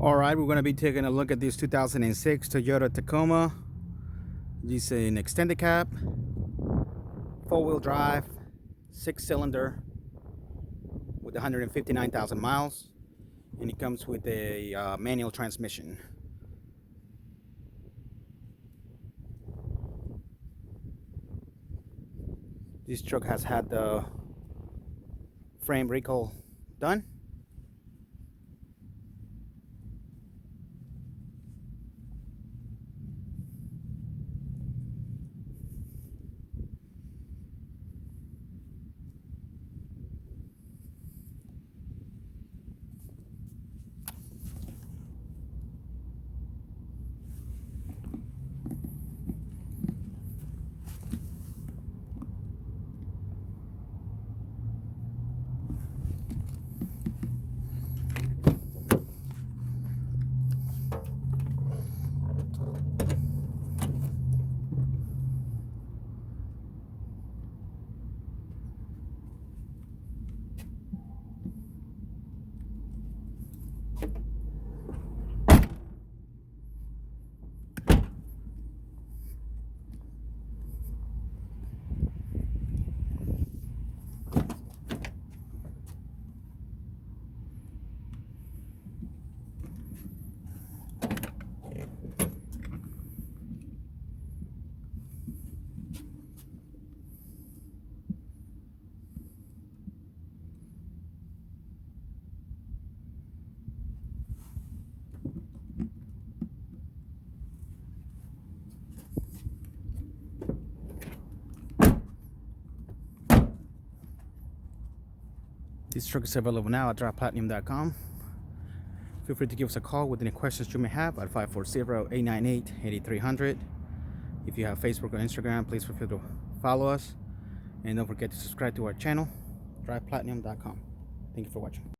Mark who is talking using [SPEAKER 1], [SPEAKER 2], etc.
[SPEAKER 1] All right, we're going to be taking a look at this 2006 Toyota Tacoma. This is an extended cab, four-wheel drive, six-cylinder with 159,000 miles, and it comes with a manual transmission. This truck has had the frame recall done. This truck is available now at driveplatinum.com. Feel free to give us a call with any questions you may have at 540-898-8300. If you have Facebook or Instagram, please feel free to follow us. And don't forget to subscribe to our channel, driveplatinum.com. Thank you for watching.